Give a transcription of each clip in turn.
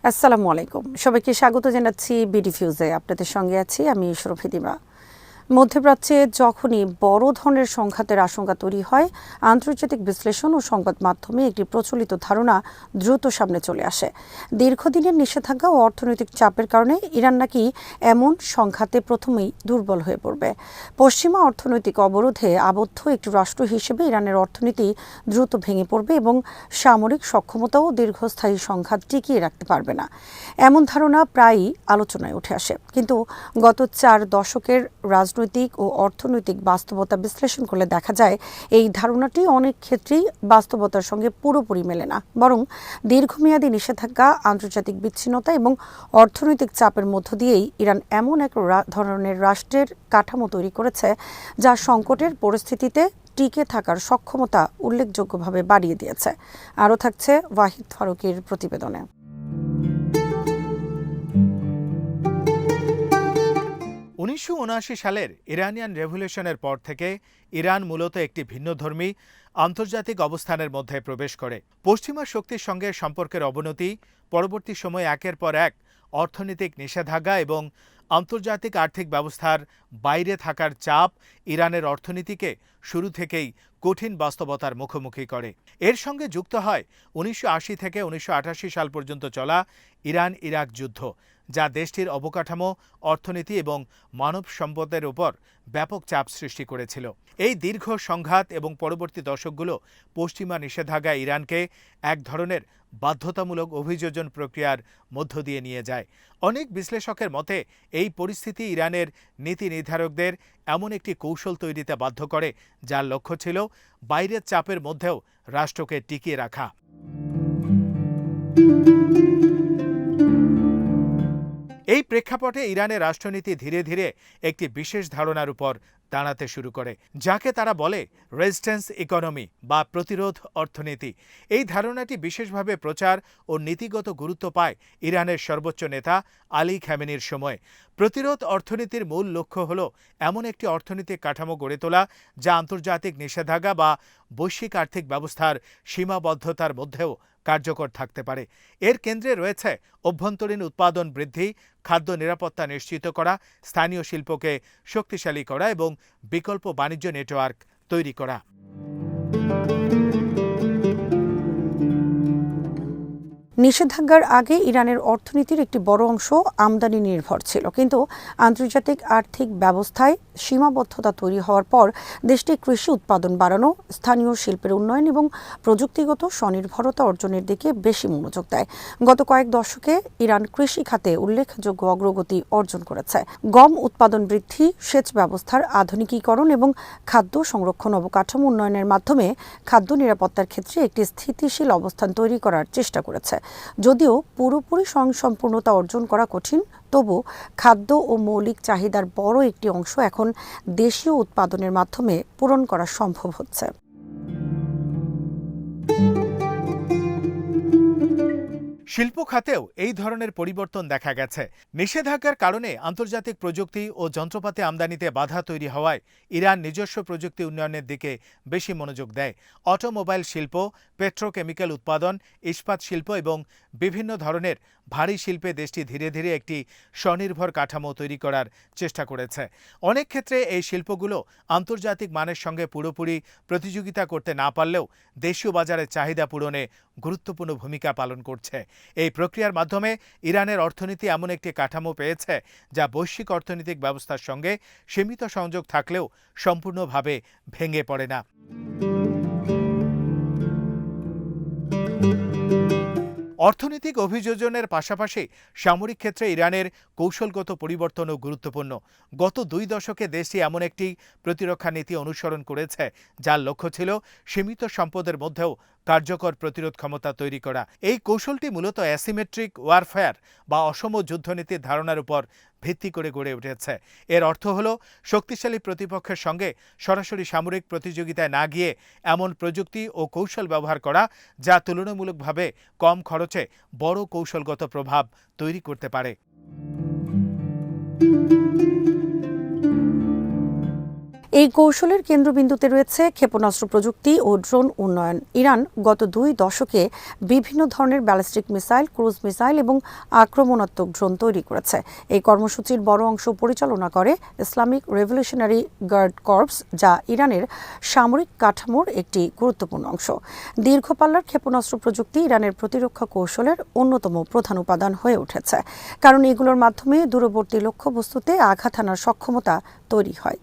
আসসালামু আলাইকুম, সবাইকে স্বাগত জানাচ্ছি বিডি ফিউজে। আপনাদের সঙ্গে আছি আমি শরফি দিমা। মধ্যপ্রাচ্যে যখনই বড় ধরনের সংঘাতের আশঙ্কা তৈরি হয়, আন্তর্জাতিক বিশ্লেষণ ও সংবাদ মাধ্যমে একটি প্রচলিত ধারণা দ্রুত সামনে চলে আসে। দীর্ঘদিনের নিষেধাজ্ঞা ও অর্থনৈতিক চাপের কারণে ইরান নাকি এমন সংঘাতে প্রথমেই দুর্বল হয়ে পড়বে। পশ্চিমা অর্থনৈতিক অবরোধে আবদ্ধ একটি রাষ্ট্র হিসেবে ইরানের অর্থনীতি দ্রুত ভেঙে পড়বে এবং সামরিক সক্ষমতাও দীর্ঘস্থায়ী সংঘাত টিকিয়ে রাখতে পারবে না, এমন ধারণা প্রায়ই আলোচনায় উঠে আসে। কিন্তু গত 4 দশকের রাজনৈতিক ও অর্থনৈতিক বাস্তবতা বিশ্লেষণ করলে দেখা যায় এই ধারণাটি অনেক ক্ষেত্রেই বাস্তবতার সঙ্গে পুরোপুরি মেলে না, বরং দীর্ঘমেয়াদী নিষেধাজ্ঞা, আন্তর্জাতিক বিচ্ছিন্নতা এবং অর্থনৈতিক চাপের মধ্য দিয়েই ইরান এমন এক ধরনের রাষ্ট্রের কাঠামো তৈরি করেছে যা সংকটের পরিস্থিতিতে টিকে থাকার সক্ষমতা উল্লেখযোগ্যভাবে বাড়িয়ে দিয়েছে। আরও থাকছে ওয়াহিদ ফারুকীর প্রতিবেদনে। 1979 সালের ইরানিয়ান রেভলিউশনের পর থেকে ইরান মূলত একটি ভিন্নধর্মী আন্তর্জাতিক অবস্থানের মধ্যে প্রবেশ করে। পশ্চিমা শক্তির সঙ্গে সম্পর্কের অবনতি, পরবর্তী সময়ে একের পর এক অর্থনৈতিক নিষেধাজ্ঞা এবং আন্তর্জাতিক আর্থিক ব্যবস্থার বাইরে থাকার চাপ ইরানের অর্থনীতিকে শুরু থেকেই কঠিন বাস্তবতার মুখোমুখি করে। এর সঙ্গে যুক্ত হয় 1980 থেকে 1988 সাল পর্যন্ত চলা ইরান ইরাক যুদ্ধ, যা দেশটির অবকাঠামো, অর্থনীতি এবং মানব সম্পদের উপর ব্যাপক চাপ সৃষ্টি করেছিল। এই দীর্ঘ সংঘাত এবং পরবর্তী দশকগুলো পশ্চিমা নিষেধাজ্ঞা ইরানকে এক ধরনের বাধ্যতামূলক অভিযোজন প্রক্রিয়ার মধ্য দিয়ে নিয়ে যায়। অনেক বিশ্লেষকের মতে এই পরিস্থিতি ইরানের নীতি নির্ধারকদের এমন একটি কৌশল তৈরিতে বাধ্য করে যার লক্ষ্য ছিল বাইরের চাপের মধ্যেও রাষ্ট্রকে টিকিয়ে রাখা। এই প্রেক্ষাপটে ইরানের রাষ্ট্রনীতি ধীরে ধীরে একটি বিশেষ ধারণার উপর দাঁড়াতে শুরু করে, যাকে তারা বলে রেজিস্ট্যান্স ইকোনমি বা প্রতিরোধ অর্থনীতি। এই ধারণাটি বিশেষভাবে প্রচার ও নীতিগত গুরুত্ব পায় ইরানের সর্বোচ্চ নেতা আলী খামেনির সময়। প্রতিরোধ অর্থনীতির মূল লক্ষ্য হল এমন একটি অর্থনৈতিক কাঠামো গড়ে তোলা যা আন্তর্জাতিক নিষেধাজ্ঞা বা বৈশ্বিক আর্থিক ব্যবস্থার সীমাবদ্ধতার মধ্যেও কার্যকর থাকতে পারে। এর কেন্দ্রে রয়েছে অভ্যন্তরীণ উৎপাদন বৃদ্ধি, খাদ্য নিরাপত্তা নিশ্চিত করা, স্থানীয় শিল্পকে শক্তিশালী করা এবং বিকল্প বাণিজ্য নেটওয়ার্ক তৈরি করা। নিষেধাজ্ঞার আগে ইরানের অর্থনীতির একটি বড় অংশ আমদানি নির্ভর ছিল, কিন্তু আন্তর্জাতিক আর্থিক ব্যবস্থায় সীমাবদ্ধতা তৈরি হওয়ার পর দেশটি কৃষি উৎপাদন বাড়ানো, স্থানীয় শিল্পের উন্নয়ন এবং প্রযুক্তিগত স্বনির্ভরতা অর্জনের দিকে বেশি মনোযোগ দেয়। গত কয়েক দশকে ইরান কৃষি খাতে উল্লেখযোগ্য অগ্রগতি অর্জন করেছে। গম উৎপাদন বৃদ্ধি, সেচ ব্যবস্থার আধুনিকীকরণ এবং খাদ্য সংরক্ষণ অবকাঠামো উন্নয়নের মাধ্যমে খাদ্য নিরাপত্তার ক্ষেত্রে একটি স্থিতিশীল অবস্থান তৈরি করার চেষ্টা করেছে। যদিও পুরোপুরি স্বয়ংসম্পূর্ণতা অর্জন করা কঠিন, তবু খাদ্য ও মৌলিক চাহিদার বড় একটি অংশ এখন দেশীয় উৎপাদনের মাধ্যমে পূরণ করা সম্ভব হচ্ছে। শিল্প খাতেও এই ধরনের পরিবর্তন দেখা গেছে। নিষেধাজ্ঞার কারণে আন্তর্জাতিক প্রযুক্তি ও যন্ত্রপাতি আমদানিতে বাধা তৈরি হওয়ায় ইরান নিজস্ব প্রযুক্তি উন্নয়নের দিকে বেশি মনোযোগ দেয়। অটোমোবাইল শিল্প, পেট্রোকেমিক্যাল উৎপাদন, ইস্পাত শিল্প এবং বিভিন্ন ধরনের ভারী শিল্পে দেশটি ধীরে ধীরে একটি স্বনির্ভর কাঠামো তৈরি করার চেষ্টা করেছে। অনেক ক্ষেত্রে এই শিল্পগুলো আন্তর্জাতিক মানের সঙ্গে পুরোপুরি প্রতিযোগিতা করতে না পারলেও দেশীয় বাজারের চাহিদা পূরণে গুরুত্বপূর্ণ ভূমিকা পালন করছে। এই প্রক্রিয়ার মাধ্যমে ইরানের অর্থনীতি এমন একটি কাঠামো পেয়েছে যা বৈশ্বিক অর্থনৈতিক ব্যবস্থার সঙ্গে সীমিত সংযোগ থাকলেও সম্পূর্ণভাবে ভেঙে পড়ে না। অর্থনৈতিক অভিযোজনের পাশাপাশি সামরিক ক্ষেত্রে ইরানের কৌশলগত পরিবর্তনও গুরুত্বপূর্ণ। গত 2 দশকে দেশটি এমন একটি প্রতিরক্ষা নীতি অনুসরণ করেছে যার লক্ষ্য ছিল সীমিত সম্পদের মধ্যেও কার্যকর প্রতিরোধ ক্ষমতা তৈরি করা। এই কৌশলটি মূলত অ্যাসিমেট্রিক ওয়ারফেয়ার বা অসম যুদ্ধনীতির ধারণার উপর ভিত্তি করে গড়ে উঠেছে। এর অর্থ হল শক্তিশালী প্রতিপক্ষের সঙ্গে সরাসরি সামরিক প্রতিযোগিতায় না গিয়ে এমন প্রযুক্তি ও কৌশল ব্যবহার করা যা তুলনামূলকভাবে কম খরচে বড় কৌশলগত প্রভাব তৈরি করতে পারে। এই কৌশলের কেন্দ্রবিন্দুতে রয়েছে ক্ষেপণাস্ত্র প্রযুক্তি ও ড্রোন উন্নয়ন। ইরান গত 2 দশকে বিভিন্ন ধরনের ব্যালিস্টিক মিসাইল, ক্রুজ মিসাইল এবং আক্রমণাত্মক ড্রোন তৈরি করেছে। এই কর্মসূচির বড় অংশ পরিচালনা করে ইসলামিক রেভলিউশনারি গার্ড কর্পস, যা ইরানের সামরিক কাঠামোর একটি গুরুত্বপূর্ণ অংশ। দীর্ঘপাল্লার ক্ষেপণাস্ত্র প্রযুক্তি ইরানের প্রতিরক্ষা কৌশলের অন্যতম প্রধান উপাদান হয়ে উঠেছে, কারণ এগুলোর মাধ্যমে দূরবর্তী লক্ষ্যবস্তুতে আঘাত হানার সক্ষমতা তৈরি হয়।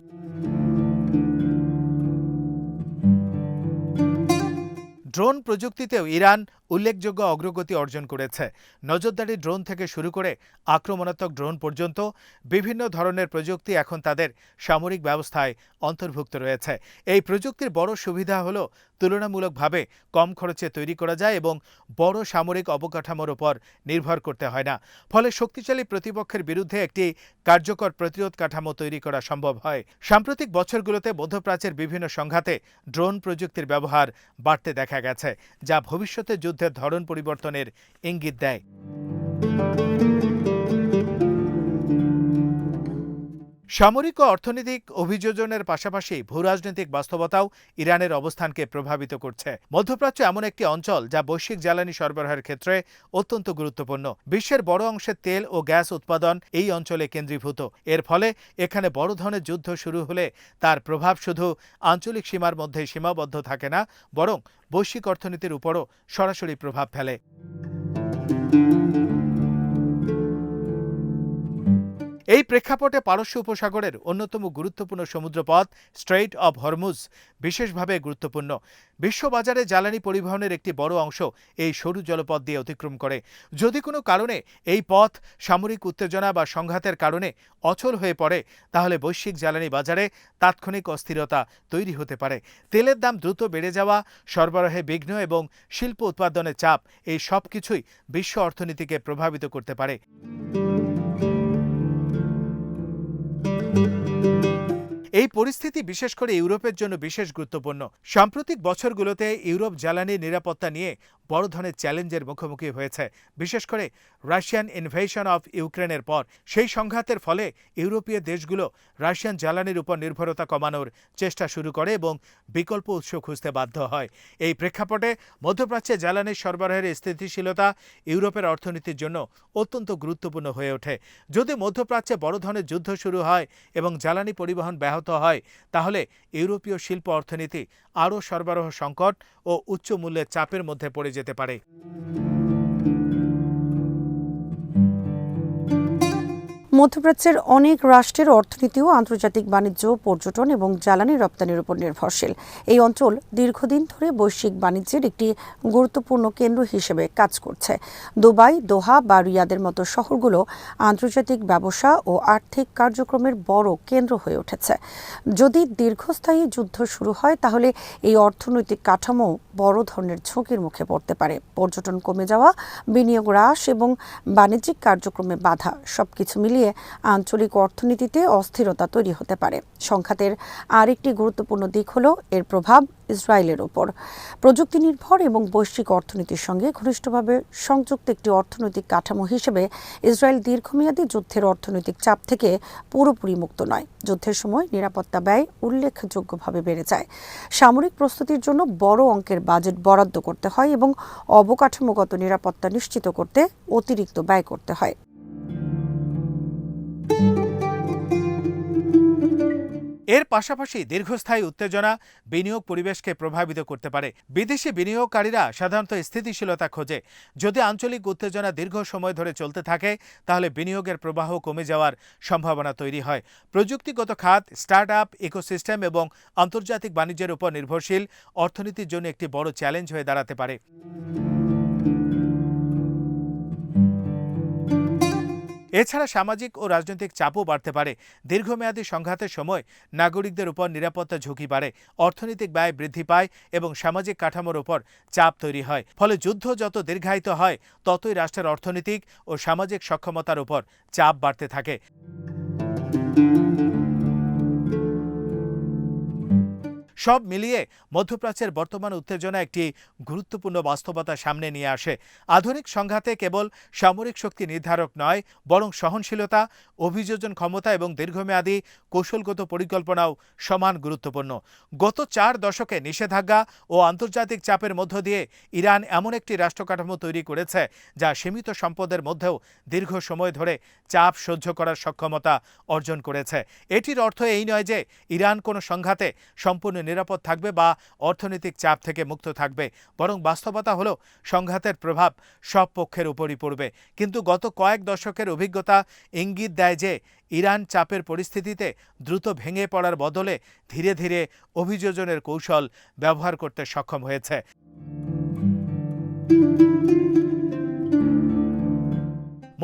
ড্রোন প্রযুক্তিতেও ইরান উল্লেখযোগ্য অগ্রগতি অর্জন করেছে। নজরদারি ড্রোন থেকে শুরু করে আক্রমণাত্মক ড্রোন পর্যন্ত বিভিন্ন ধরনের প্রযুক্তি এখন তাদের সামরিক ব্যবস্থায় অন্তর্ভুক্ত রয়েছে। এই প্রযুক্তির বড় সুবিধা হলো তুলনামূলকভাবে কম খরচে তৈরি করা যায় এবং বড় সামরিক অবকাঠামোর উপর নির্ভর করতে হয় না। ফলে শক্তিশালী প্রতিপক্ষের বিরুদ্ধে একটি কার্যকর প্রতিরোধ কাঠামো তৈরি করা সম্ভব হয়। সাম্প্রতিক বছরগুলোতে মধ্যপ্রাচ্যের বিভিন্ন সংঘাতে ড্রোন প্রযুক্তির ব্যবহার বাড়তে দেখা গেছে, যা ভবিষ্যতে যুদ্ধের ধরন পরিবর্তনের ইঙ্গিত দেয়। সামরিক ও অর্থনৈতিক অভিযোজনের পাশাপাশি ভূরাজনৈতিক বাস্তবতাও ইরানের অবস্থানকে প্রভাবিত করছে। মধ্যপ্রাচ্য এমন একটি অঞ্চল যা বৈশ্বিক জ্বালানি সরবরাহের ক্ষেত্রে অত্যন্ত গুরুত্বপূর্ণ। বিশ্বের বড় অংশের তেল ও গ্যাস উৎপাদন এই অঞ্চলে কেন্দ্রীভূত। এর ফলে এখানে বড় ধরনের যুদ্ধ শুরু হলে তার প্রভাব শুধু আঞ্চলিক সীমার মধ্যে সীমাবদ্ধ থাকে না, বরং বৈশ্বিক অর্থনীতির উপরও সরাসরি প্রভাব ফেলে। এই প্রেক্ষাপটে পারস্য উপসাগরের অন্যতম গুরুত্বপূর্ণ সমুদ্রপথ স্ট্রেইট অব হরমুজ বিশেষভাবে গুরুত্বপূর্ণ। বিশ্ববাজারে জ্বালানি পরিবহনের একটি বড় অংশ এই সরু জলপথ দিয়ে অতিক্রম করে। যদি কোনো কারণে এই পথ সামরিক উত্তেজনা বা সংঘাতের কারণে অচল হয়ে পড়ে, তাহলে বৈশ্বিক জ্বালানি বাজারে তাৎক্ষণিক অস্থিরতা তৈরি হতে পারে। তেলের দাম দ্রুত বেড়ে যাওয়া, সরবরাহে বিঘ্ন এবং শিল্প উৎপাদনের চাপ, এই সব কিছুই বিশ্ব অর্থনীতিকে প্রভাবিত করতে পারে। এই পরিস্থিতি বিশেষ করে ইউরোপের জন্য বিশেষ গুরুত্বপূর্ণ। সাম্প্রতিক বছরগুলোতে ইউরোপ জ্বালানি নিরাপত্তা নিয়ে বড় ধরনের চ্যালেঞ্জের মুখোমুখি হয়েছে, বিশেষ করে রাশিয়ান ইনভেশন অফ ইউক্রেনের পর। সেই সংঘাতের ফলে ইউরোপীয় দেশগুলো রাশিয়ান জ্বালানির উপর নির্ভরতা কমানোর চেষ্টা শুরু করে এবং বিকল্প উৎস খুঁজতে বাধ্য হয়। এই প্রেক্ষাপটে মধ্যপ্রাচ্যে জ্বালানির সরবরাহের স্থিতিশীলতা ইউরোপের অর্থনীতির জন্য অত্যন্ত গুরুত্বপূর্ণ হয়ে ওঠে। যদি মধ্যপ্রাচ্যে বড় ধরনের যুদ্ধ শুরু হয় এবং জ্বালানি পরিবহন ব্যাহত হয়, তাহলে ইউরোপীয় শিল্প অর্থনীতি আরও সরবরাহ সংকট ও উচ্চ মূল্যের চাপের মধ্যে পড়ে যেতে পারে। মধ্যপ্রাচ্যের অনেক রাষ্ট্রের অর্থনীতিও আন্তর্জাতিক বাণিজ্য, পর্যটন এবং জ্বালানি রপ্তানির উপর নির্ভরশীল। এই অঞ্চল দীর্ঘদিন ধরে বৈশ্বিক বাণিজ্যের একটি গুরুত্বপূর্ণ কেন্দ্র হিসেবে কাজ করছে। দুবাই, দোহা বা রিয়াদের মতো শহরগুলো আন্তর্জাতিক ব্যবসা ও আর্থিক কার্যক্রমের বড় কেন্দ্র হয়ে উঠেছে। যদি দীর্ঘস্থায়ী যুদ্ধ শুরু হয়, তাহলে এই অর্থনৈতিক কাঠামো বড় ধরনের ঝুঁকির মুখে পড়তে পারে। পর্যটন কমে যাওয়া, বিনিয়োগ হ্রাস এবং বাণিজ্যিক কার্যক্রমে বাধা, সবকিছু মিলিয়ে আঞ্চলিক অর্থনীতিতে অস্থিরতা তৈরি হতে পারে। সংঘাতের আরেকটি গুরুত্বপূর্ণ দিক হলো এর প্রভাব ইসরায়েলের উপর। প্রযুক্তি নির্ভর এবং বৈশ্বিক অর্থনীতির সঙ্গে ঘনিষ্ঠভাবে সংযুক্ত একটি অর্থনৈতিক কাঠামো হিসেবে ইসরায়েল দীর্ঘমেয়াদী যুদ্ধের অর্থনৈতিক চাপ থেকে পুরোপুরি মুক্ত নয়। যুদ্ধের সময় নিরাপত্তা ব্যয় উল্লেখযোগ্যভাবে বেড়ে যায়। সামরিক প্রস্তুতির জন্য বড় অঙ্কের বাজেট বরাদ্দ করতে হয় এবং অবকাঠামোগত নিরাপত্তা নিশ্চিত করতে অতিরিক্ত ব্যয় করতে হয়। এর পাশাপাশি দীর্ঘস্থায়ী উত্তেজনা বিনিয়োগ পরিবেশকে প্রভাবিত করতে পারে। বিদেশি বিনিয়োগকারীরা সাধারণত স্থিতিশীলতা খোঁজে। যদি আঞ্চলিক উত্তেজনা দীর্ঘ সময় ধরে চলতে থাকে, তাহলে বিনিয়োগের প্রবাহ কমে যাওয়ার সম্ভাবনা তৈরি হয়। প্রযুক্তিগত খাত, স্টার্ট আপ ইকোসিস্টেম এবং আন্তর্জাতিক বাণিজ্যের উপর নির্ভরশীল অর্থনীতির জন্য একটি বড় চ্যালেঞ্জ হয়ে দাঁড়াতে পারে। এছাড়া সামাজিক ও রাজনৈতিক চাপও বাড়তে পারে। দীর্ঘমেয়াদী সংঘাতের সময় নাগরিকদের উপর নিরাপত্তা ঝুঁকি বাড়ে, অর্থনৈতিক ব্যয় বৃদ্ধি পায় এবং সামাজিক কাঠামোর উপর চাপ তৈরি হয়। ফলে যুদ্ধ যত দীর্ঘায়িত হয়, ততই রাষ্ট্রের অর্থনৈতিক ও সামাজিক সক্ষমতার উপর চাপ বাড়তে থাকে। সব মিলিয়ে মধ্যপ্রাচ্যের বর্তমান উত্তেজনা একটি গুরুত্বপূর্ণ বাস্তবতা সামনে নিয়ে আসে। আধুনিক সংঘাতে কেবল সামরিক শক্তি নির্ধারক নয়, বরং সহনশীলতা, অভিযোজন ক্ষমতা এবং দীর্ঘমেয়াদী কৌশলগত পরিকল্পনাও সমান গুরুত্বপূর্ণ। গত 4 দশকে নিষেধাজ্ঞা ও আন্তর্জাতিক চাপের মধ্য দিয়ে ইরান এমন একটি রাষ্ট্রকাঠামো তৈরি করেছে যা সীমিত সম্পদের মধ্যেও দীর্ঘ সময় ধরে চাপ সহ্য করার সক্ষমতা অর্জন করেছে। এটির অর্থ এই নয় যে ইরান কোনো সংঘাতে সম্পূর্ণ নিরাপদ থাকবে বা অর্থনৈতিক চাপ থেকে মুক্ত থাকবে, বরং বাস্তবতা হলো সংঘাতের প্রভাব সব পক্ষের উপরই পড়বে। কিন্তু গত কয়েক দশকের অভিজ্ঞতা ইঙ্গিত দেয় যে ইরান চাপের পরিস্থিতিতে দ্রুত ভেঙে পড়ার বদলে ধীরে ধীরে অভিযোজনের কৌশল ব্যবহার করতে সক্ষম হয়েছে।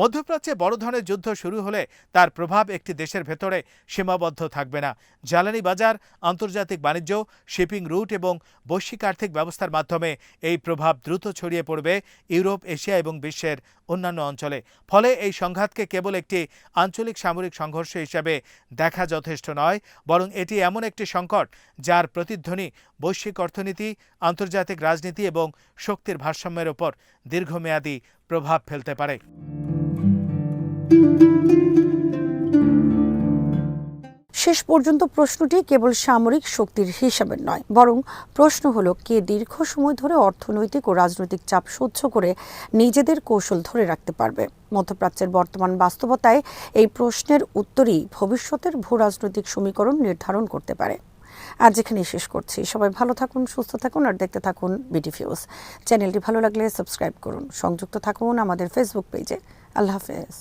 মধ্যপ্রাচ্যে বড় ধরনের যুদ্ধ শুরু হলে তার প্রভাব একটি দেশের ভেতরে সীমাবদ্ধ থাকবে না। জ্বালানি বাজার, আন্তর্জাতিক বাণিজ্য, শিপিং রুট এবং বৈশ্বিক আর্থিক ব্যবস্থার মাধ্যমে এই প্রভাব দ্রুত ছড়িয়ে পড়বে ইউরোপ, এশিয়া এবং বিশ্বের অন্যান্য অঞ্চলে। ফলে এই সংঘাতকে কেবল একটি আঞ্চলিক সামরিক সংঘর্ষ হিসেবে দেখা যথেষ্ট নয়, বরং এটি এমন একটি সংকট যার প্রতিধ্বনি বৈশ্বিক অর্থনীতি, আন্তর্জাতিক রাজনীতি এবং শক্তির ভারসাম্যের ওপর দীর্ঘমেয়াদী প্রভাব ফেলতে পারে। শেষ পর্যন্ত প্রশ্নটি কেবল সামরিক শক্তির হিসাবে নয়, বরং প্রশ্ন হলো কে দীর্ঘ সময় ধরে অর্থনৈতিক ও রাজনৈতিক চাপ সহ্য করে নিজেদের কৌশল ধরে রাখতে পারবে। মধ্যপ্রাচ্যের বর্তমান বাস্তবতায় এই প্রশ্নের উত্তরই ভবিষ্যতের ভূরাজনৈতিক সমীকরণ নির্ধারণ করতে পারে। আজ এখানেই শেষ করছি। সবাই ভালো থাকুন, সুস্থ থাকুন আর দেখতে থাকুন বিডিফিউজ। চ্যানেলটি ভালো লাগলে সাবস্ক্রাইব করুন, সংযুক্ত থাকুন আমাদের ফেসবুক পেজে। আল্লাহ হাফেজ।